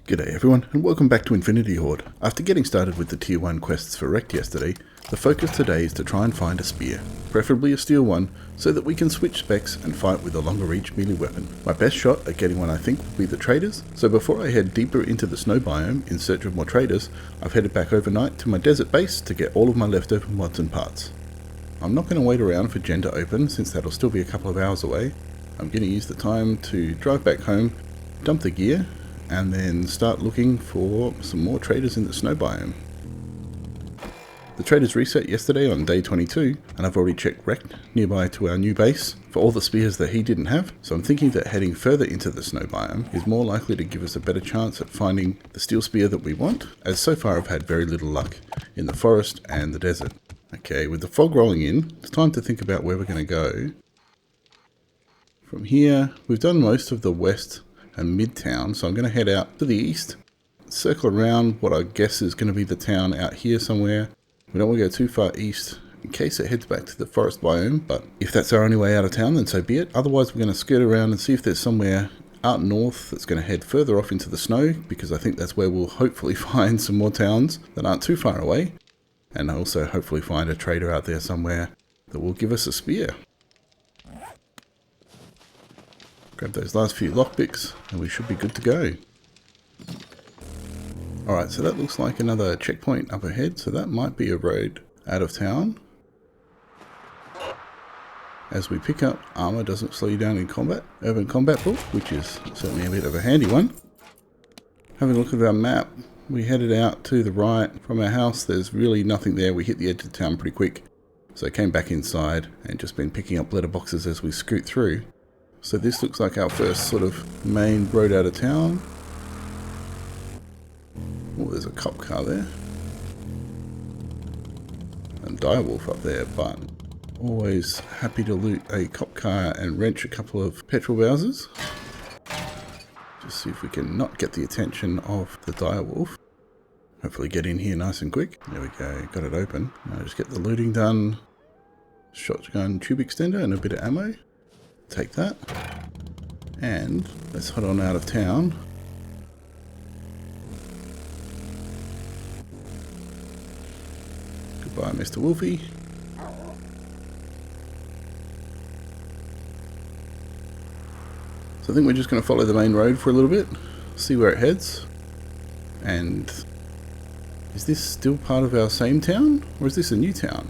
G'day everyone, and welcome back to Infinity Horde. After getting started with the tier 1 quests for Rekt yesterday, the focus today is to try and find a spear, preferably a steel one, so that we can switch specs and fight with a longer reach melee weapon. My best shot at getting one I think will be the traders, so before I head deeper into the snow biome in search of more traders, I've headed back overnight to my desert base to get all of my leftover mods and parts. I'm not going to wait around for Gen to open since that'll still be a couple of hours away. I'm going to use the time to drive back home, dump the gear, and then start looking for some more traders in the snow biome. The traders reset yesterday on day 22, and I've already checked Rekt nearby to our new base for all the spears that he didn't have, so I'm thinking that heading further into the snow biome is more likely to give us a better chance at finding the steel spear that we want, as so far I've had very little luck in the forest and the desert. Okay, with the fog rolling in, it's time to think about where we're going to go. From here, we've done most of the west and midtown, so I'm going to head out to the east, circle around what I guess is going to be the town out here somewhere. We don't want to go too far east in case it heads back to the forest biome, but if that's our only way out of town, then so be it. Otherwise, we're going to skirt around and see if there's somewhere out north that's going to head further off into the snow, because I think that's where we'll hopefully find some more towns that aren't too far away, and also hopefully find a trader out there somewhere that will give us a spear. Grab those last few lockpicks and we should be good to go. Alright, so that looks like another checkpoint up ahead, so that might be a road out of town. As we pick up, armor doesn't slow you down in combat. Urban combat book, which is certainly a bit of a handy one. Having a look at our map, we headed out to the right from our house. There's really nothing there. We hit the edge of the town pretty quick. So I came back inside and just been picking up letterboxes as we scoot through. So this looks like our first sort of main road out of town. Oh, there's a cop car there. And direwolf up there, but always happy to loot a cop car and wrench a couple of petrol Bowsers. Just see if we can not get the attention of the direwolf. Hopefully get in here nice and quick. There we go, got it open. Now just get the looting done. Shotgun tube extender and a bit of ammo. Take that, and let's head on out of town. Goodbye, Mr. Wolfie. So I think we're just going to follow the main road for a little bit, see where it heads. And is this still part of our same town, or is this a new town?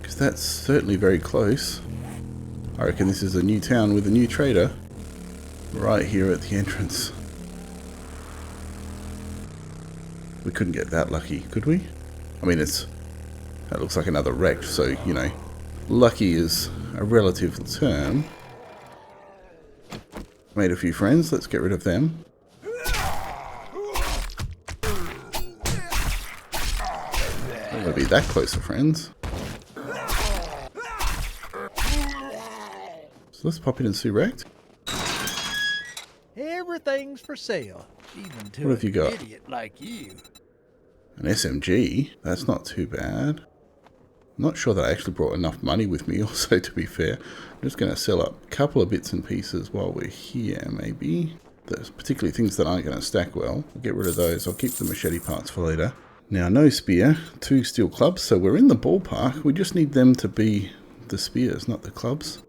Because that's certainly very close. I reckon this is a new town with a new trader right here at the entrance. We couldn't get that lucky, could we? I mean, that looks like another Rekt, so, you know, lucky is a relative term. Made a few friends, let's get rid of them. Don't want to be that close to friends. Let's pop in and see Rekt. Everything's for sale, even to what have you got? An idiot like you. An SMG? That's not too bad. I'm not sure that I actually brought enough money with me also, to be fair. I'm just going to sell up a couple of bits and pieces while we're here, maybe. There's particularly things that aren't going to stack well. I'll get rid of those. I'll keep the machete parts for later. Now, no spear, 2 steel clubs, so we're in the ballpark. We just need them to be the spears, not the clubs.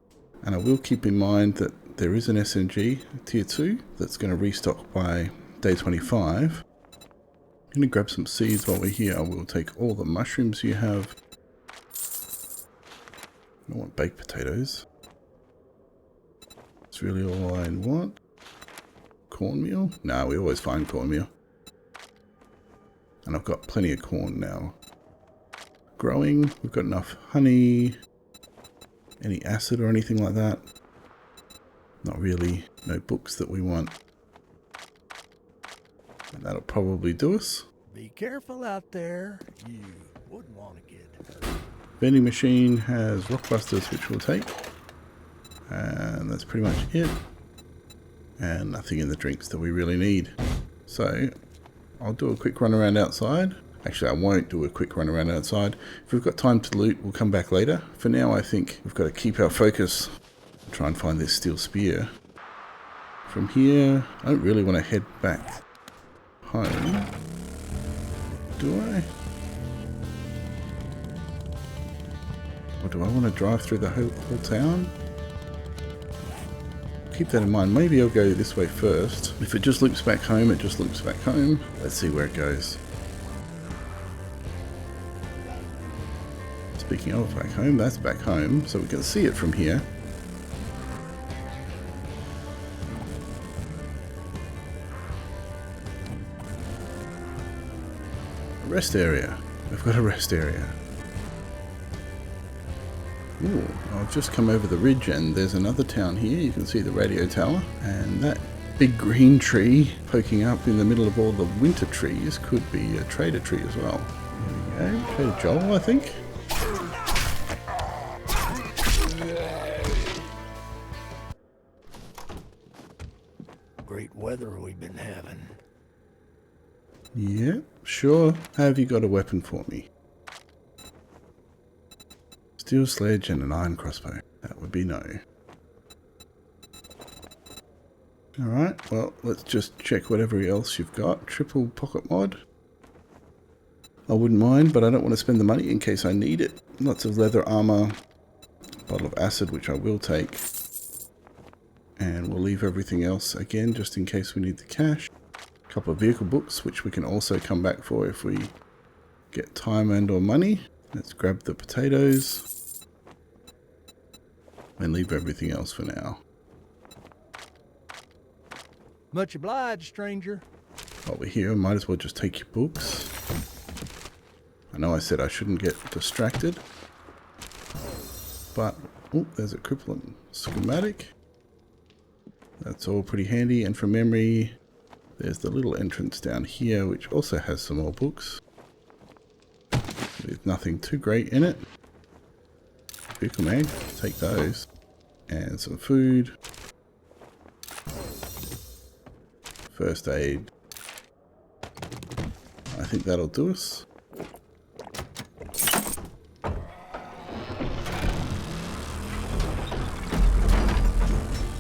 And I will keep in mind that there is an SMG tier 2 that's going to restock by day 25. I'm going to grab some seeds while we're here. I will take all the mushrooms you have. I don't want baked potatoes. That's really all I want. Cornmeal? No, we always find cornmeal. And I've got plenty of corn now. Growing, we've got enough honey. Any acid or anything like that? Not really. No books that we want. And that'll probably do us. Be careful out there. You wouldn't want to get hurt. Vending machine has rockbusters, which we'll take. And that's pretty much it. And nothing in the drinks that we really need. So, I'll do a quick run around outside. Actually, I won't do a quick run around outside. If we've got time to loot, we'll come back later. For now, I think we've got to keep our focus. Try and find this steel spear. From here, I don't really want to head back home. Do I? Or do I want to drive through the whole town? Keep that in mind. Maybe I'll go this way first. If it just loops back home, it just loops back home. Let's see where it goes. Speaking of back home, that's back home, so we can see it from here. A rest area. We've got a rest area. Ooh, I've just come over the ridge and there's another town here. You can see the radio tower and that big green tree poking up in the middle of all the winter trees could be a trader tree as well. There we go, Trader Joel, I think. Great weather we've been having. Yeah, sure. Have you got a weapon for me? Steel sledge and an iron crossbow. That would be no. Alright, well, let's just check whatever else you've got. Triple pocket mod. I wouldn't mind, but I don't want to spend the money in case I need it. Lots of leather armor. Bottle of acid, which I will take. And we'll leave everything else again, just in case we need the cash. A couple of vehicle books, which we can also come back for if we get time and or money. Let's grab the potatoes. And leave everything else for now. Much obliged, stranger. While we're here, might as well just take your books. I know I said I shouldn't get distracted. But, oh, there's a crippling schematic. That's all pretty handy. And from memory, there's the little entrance down here, which also has some more books. With nothing too great in it. Vehicle mag, take those. And some food. First aid. I think that'll do us.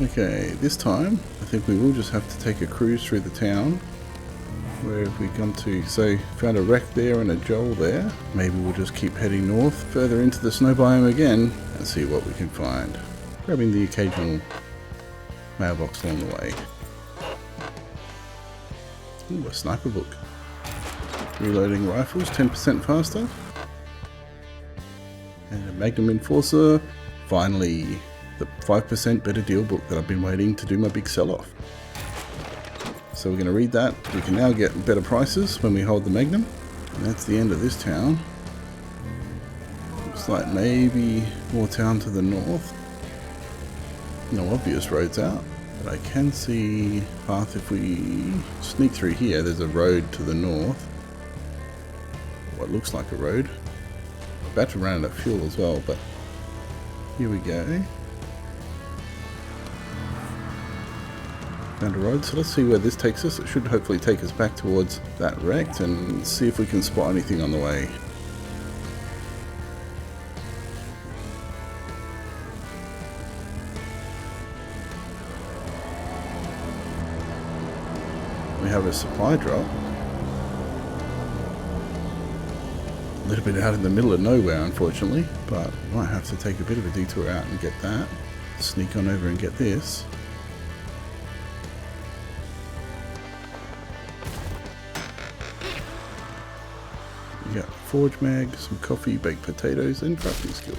Okay, this time I think we will just have to take a cruise through the town. Where have we come to? So, found a Rekt there and a Joel there. Maybe we'll just keep heading north, further into the snow biome again, and see what we can find. Grabbing the occasional mailbox along the way. Ooh, a sniper book. Reloading rifles 10% faster. And a Magnum Enforcer. Finally, the 5% better deal book that I've been waiting to do my big sell-off. So we're going to read that. We can now get better prices when we hold the Magnum. And that's the end of this town. Looks like maybe more town to the north. No obvious roads out. But I can see a path if we sneak through here. There's a road to the north. What looks like a road. About to run out of fuel as well, but here we go. Found a road, so let's see where this takes us. It should hopefully take us back towards that Rekt and see if we can spot anything on the way. We have a supply drop. A little bit out in the middle of nowhere, unfortunately, but we might have to take a bit of a detour out and get that. Sneak on over and get this. We got forge mag, some coffee, baked potatoes, and crafting skill.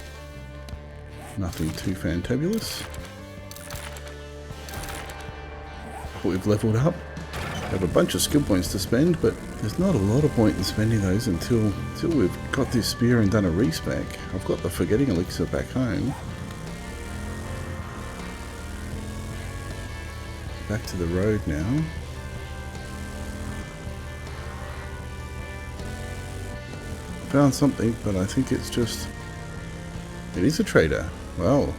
Nothing too fantabulous. But we've leveled up. We have a bunch of skill points to spend, but there's not a lot of point in spending those until we've got this spear and done a respec. I've got the forgetting elixir back home. Back to the road now. Found something, but I think it's just... It is a trader. Wow.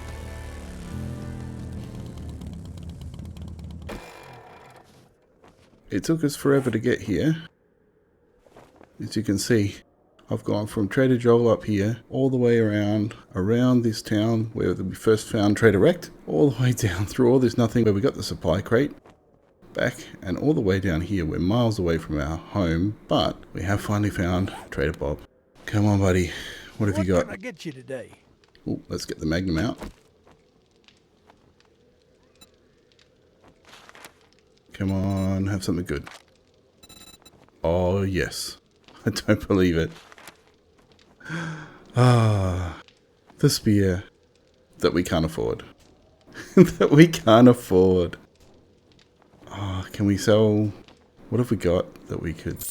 It took us forever to get here. As you can see, I've gone from Trader Joel up here, all the way around this town where we first found Trader Rekt, all the way down through all this nothing where we got the supply crate, back and all the way down here. We're miles away from our home, but we have finally found Trader Bob. Come on, buddy. What have you got? What can I get you today? Ooh, let's get the Magnum out. Come on, have something good. Oh, yes. I don't believe it. Ah, the spear that we can't afford. That we can't afford. Oh, can we sell... What have we got that we could...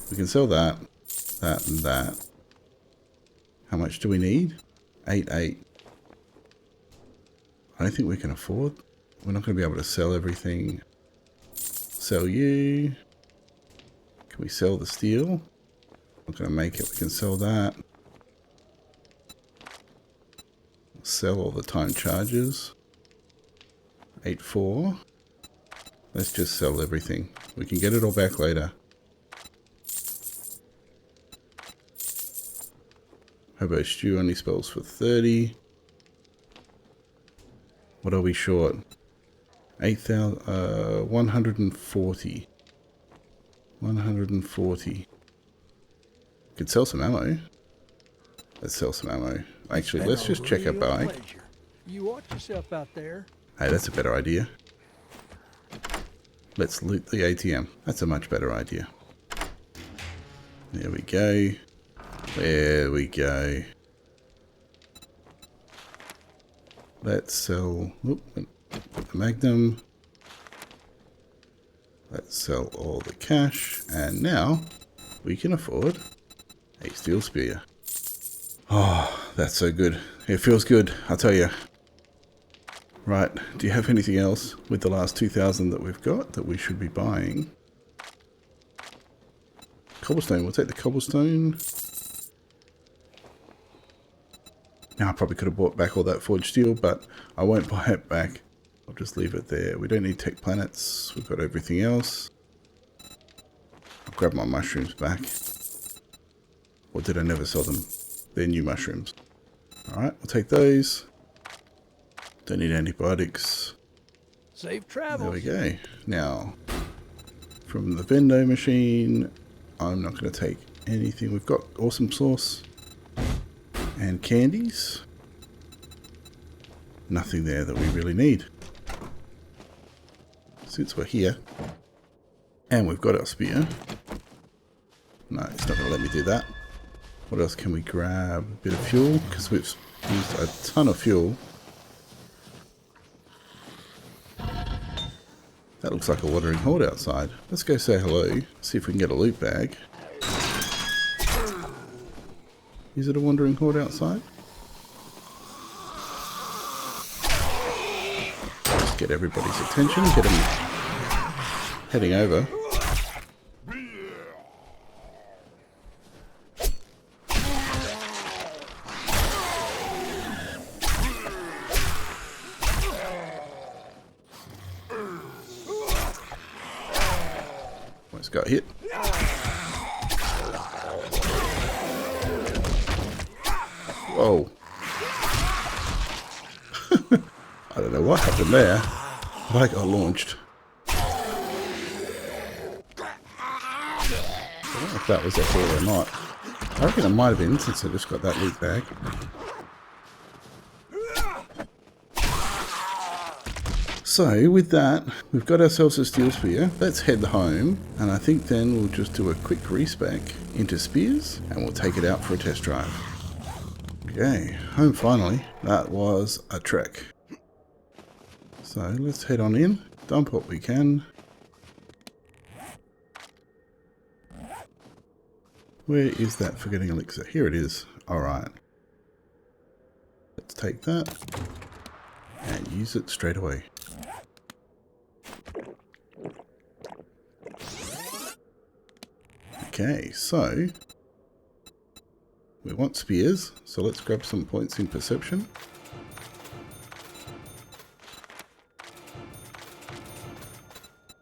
We can sell that, that, and that. How much do we need? 8. I don't think we can afford. We're not going to be able to sell everything. Sell you. Can we sell the steel? Not going to make it. We can sell that. Sell all the time charges. 8.4. Let's just sell everything. We can get it all back later. Hobo stew only spells for 30. What are we short? 140. 140. Could sell some ammo. Let's sell some ammo. Actually, let's just check our bike. You watch yourself out there. Hey, that's a better idea. Let's loot the ATM. That's a much better idea. There we go. There we go. Let's sell... Oop, put the Magnum. Let's sell all the cash. And now we can afford a steel spear. Oh, that's so good. It feels good, I'll tell you. Right, do you have anything else with the last 2,000 that we've got that we should be buying? Cobblestone, we'll take the cobblestone. Now I probably could have bought back all that forged steel, but I won't buy it back. I'll just leave it there. We don't need tech planets. We've got everything else. I'll grab my mushrooms back. Or did I never sell them? They're new mushrooms. Alright, we'll take those. Don't need antibiotics. Safe travel. There we go. Now, from the vendo machine, I'm not going to take anything. We've got awesome sauce and candies. Nothing there that we really need. Since we're here, and we've got our spear. No, it's not going to let me do that. What else can we grab? A bit of fuel, because we've used a ton of fuel. That looks like a wandering horde outside. Let's go say hello, see if we can get a loot bag. Is it a wandering horde outside? Just get everybody's attention, get them heading over. Almost got hit. Whoa. I don't know what happened there, but I got launched. I don't know if that was a horde or not. I reckon it might have been, since I just got that loot bag. So, with that, we've got ourselves a steel spear. Let's head home, and I think then we'll just do a quick respec into spears, and we'll take it out for a test drive. Okay, home finally. That was a trek. So, let's head on in, dump what we can. Where is that forgetting elixir? Here it is. Alright. Let's take that and use it straight away. Okay, so we want spears, so let's grab some points in perception.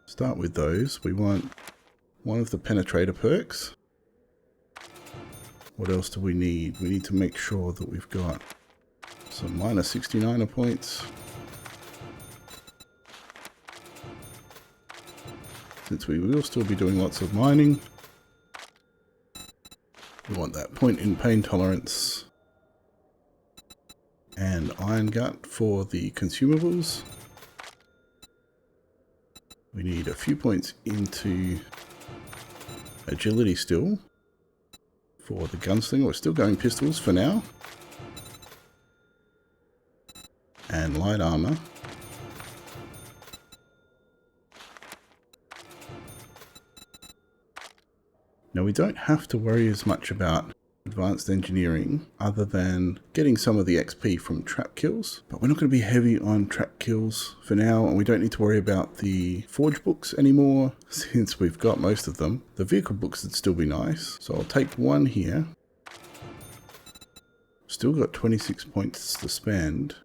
Start with those. We want one of the penetrator perks. What else do we need? We need to make sure that we've got some minus 69er points. since we will still be doing lots of mining. We want that point in pain tolerance and iron gut for the consumables. We need a few points into agility still for the gunslinger. We're still going pistols for now. And light armor. Now we don't have to worry as much about advanced engineering other than getting some of the XP from trap kills, but we're not going to be heavy on trap kills for now, and we don't need to worry about the forge books anymore since we've got most of them. The vehicle books would still be nice, so I'll take one here. Still got 26 points to spend.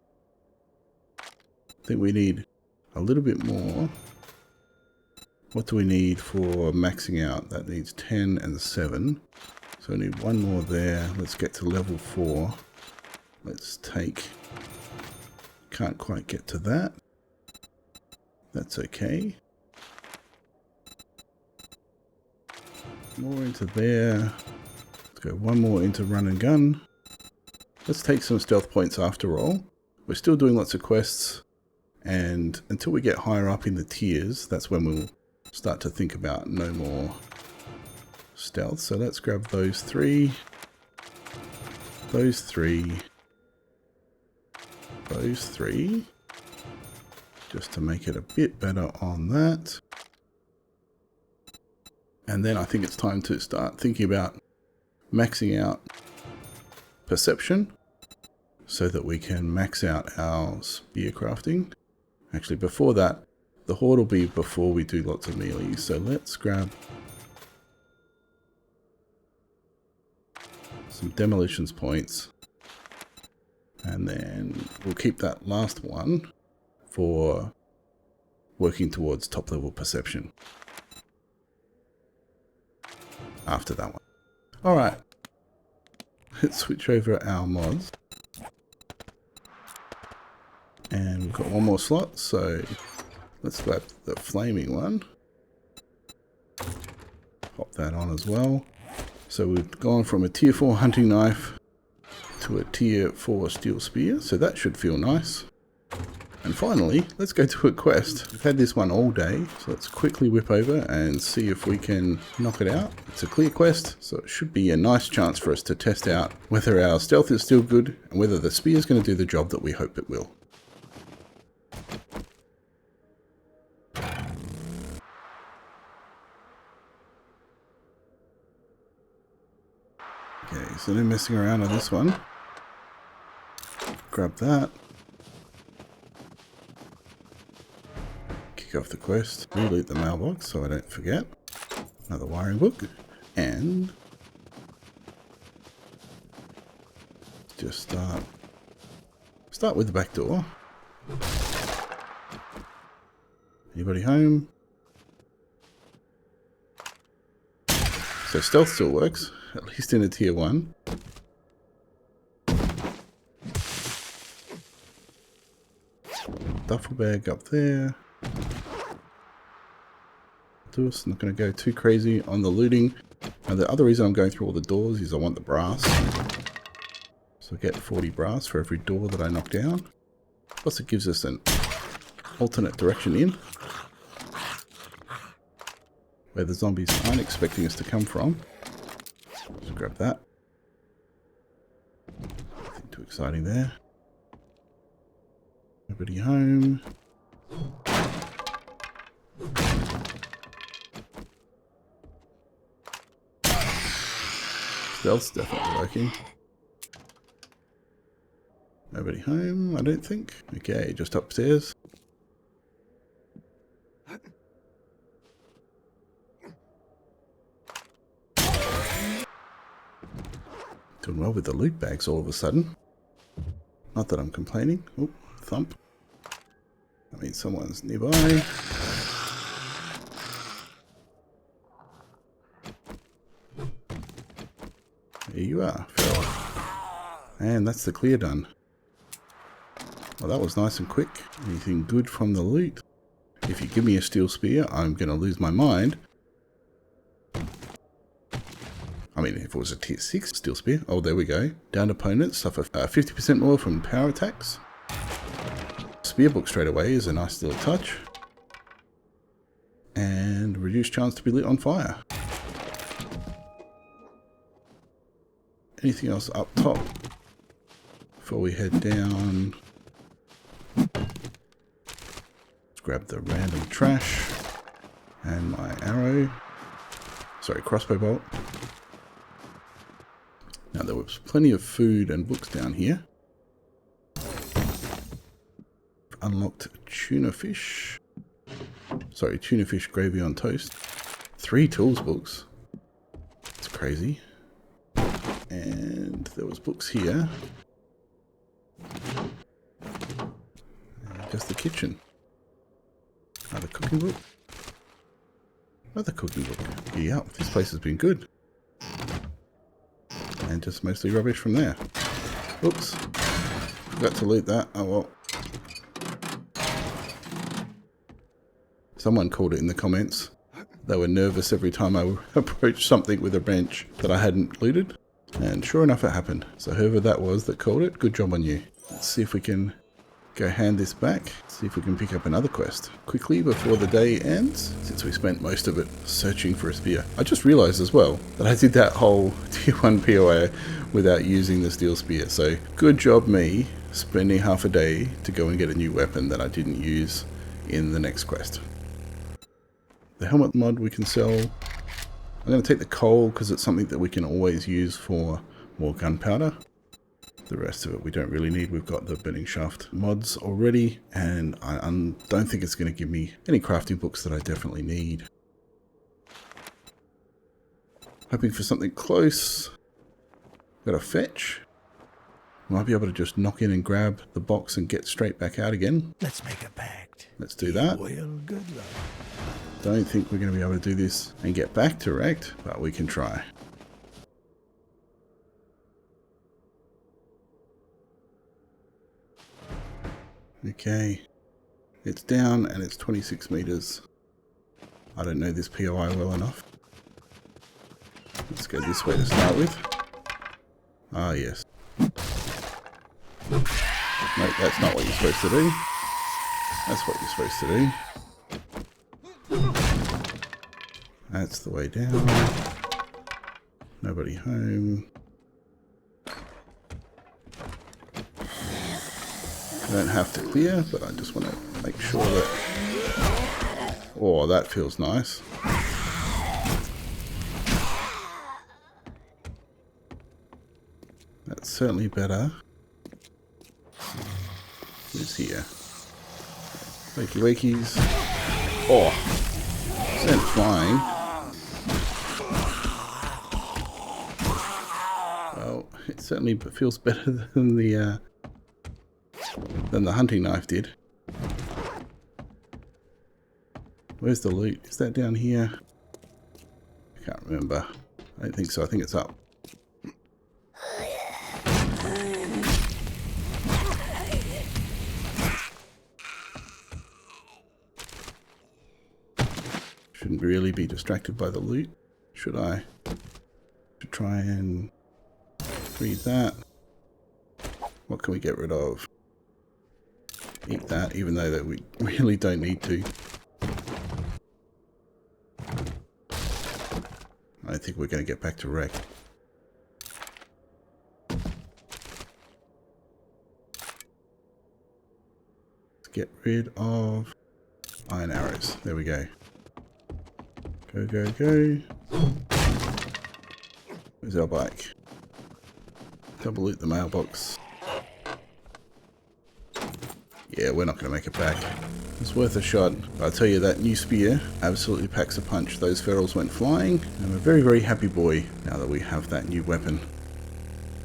I think we need a little bit more. What do we need for maxing out? That needs 10 and 7. So I need one more there. Let's get to level 4. Let's take... Can't quite get to that. That's okay. More into there. Let's go one more into run and gun. Let's take some stealth points after all. We're still doing lots of quests. And until we get higher up in the tiers, that's when we'll start to think about no more stealth. So let's grab those 3, those 3, those 3, just to make it a bit better on that. And then I think it's time to start thinking about maxing out perception so that we can max out our spear crafting. Actually, before that, the Horde will be before we do lots of melee. So let's grab some demolitions points. And then we'll keep that last one for working towards top level perception. After that one. Alright. Let's switch over our mods. And we've got one more slot, so let's grab the flaming one. Pop that on as well. So we've gone from a tier 4 hunting knife to a tier 4 steel spear, so that should feel nice. And finally, let's go to a quest. We've had this one all day, so let's quickly whip over and see if we can knock it out. It's a clear quest, so it should be a nice chance for us to test out whether our stealth is still good and whether the spear is going to do the job that we hope it will. Okay, so no messing around on this one. Grab that. Kick off the quest. Reloot the mailbox so I don't forget. Another wiring book. And just start with the back door. Anybody home? So stealth still works, at least in a tier 1. Duffel bag up there. Just not going to go too crazy on the looting. Now the other reason I'm going through all the doors is I want the brass. So I get 40 brass for every door that I knock down. Plus it gives us an alternate direction in, where the zombies aren't expecting us to come from. Just grab that. Nothing too exciting there. Nobody home. Stealth's definitely working. Nobody home, I don't think. Okay, just upstairs. Doing well with the loot bags all of a sudden. Not that I'm complaining. Oh, thump. I mean, someone's nearby. There you are, fella. And that's the clear done. Well, that was nice and quick. Anything good from the loot? If you give me a steel spear, I'm going to lose my mind. I mean, if it was a tier 6 steel spear. Oh, there we go. Downed opponents suffer 50% more from power attacks. Spear book straight away is a nice little touch. And reduced chance to be lit on fire. Anything else up top before we head down? Let's grab the random trash and my arrow. Sorry, crossbow bolt. Now there was plenty of food and books down here. Unlocked tuna fish. Sorry, tuna fish gravy on toast. 3 tools books. It's crazy. And there was books here. And just the kitchen. Another cooking book. Another cooking book. Yep, this place has been good. And just mostly rubbish from there. Oops. Forgot to loot that. Oh well. Someone called it in the comments. They were nervous every time I approached something with a bench that I hadn't looted. And sure enough, it happened. So whoever that was that called it, good job on you. Let's see if we can go hand this back. See if we can pick up another quest quickly before the day ends, since we spent most of it searching for a spear. I just realized as well that I did that whole tier 1 POA without using the steel spear. So good job me spending half a day to go and get a new weapon that I didn't use in the next quest. The helmet mod we can sell. I'm going to take the coal because it's something that we can always use for more gunpowder. The rest of it we don't really need. We've got the burning shaft mods already, and I don't think it's going to give me any crafting books that I definitely need. Hoping for something close. Got a fetch. Might be able to just knock in and grab the box and get straight back out again. Let's make a pact. Let's do that. Well, good luck. Don't think we're going to be able to do this and get back to Rekt, but we can try. Okay, it's down and it's 26 meters. I don't know this POI well enough. Let's go this way to start with. Ah, yes. Nope, that's not what you're supposed to do. That's what you're supposed to do. That's the way down. Nobody home. I don't have to clear, but I just want to make sure that... Oh, that feels nice. That's certainly better. Who's here? Wakey wakies. Oh! Sent flying. Well, it certainly feels better than the hunting knife did. Where's the loot? Is that down here? I can't remember. I don't think so. I think it's up. Shouldn't really be distracted by the loot, should I? Should try and read that. What can we get rid of? Eat that, even though that we really don't need to. I think we're going to get back to Rekt. Let's get rid of iron arrows. There we go. Go, go, go. Where's our bike? Double loot the mailbox. Yeah, we're not going to make it back. It's worth a shot. But I'll tell you, that new spear absolutely packs a punch. Those ferals went flying. I'm a very, very happy boy now that we have that new weapon.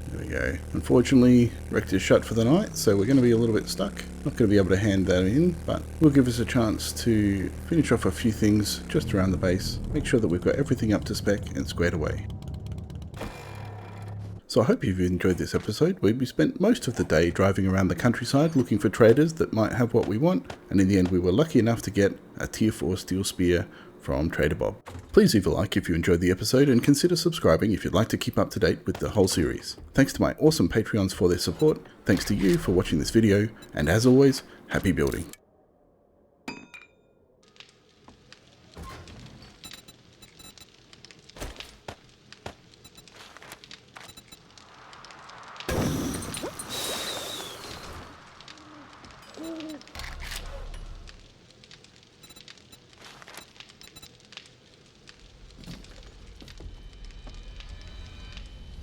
There we go. Unfortunately, Rekt is shut for the night, so we're going to be a little bit stuck. Not going to be able to hand that in, but will give us a chance to finish off a few things just around the base. Make sure that we've got everything up to spec and squared away. So I hope you've enjoyed this episode where we spent most of the day driving around the countryside looking for traders that might have what we want, and in the end we were lucky enough to get a tier 4 steel spear from Trader Bob. Please leave a like if you enjoyed the episode and consider subscribing if you'd like to keep up to date with the whole series. Thanks to my awesome Patreons for their support, thanks to you for watching this video, and as always, happy building.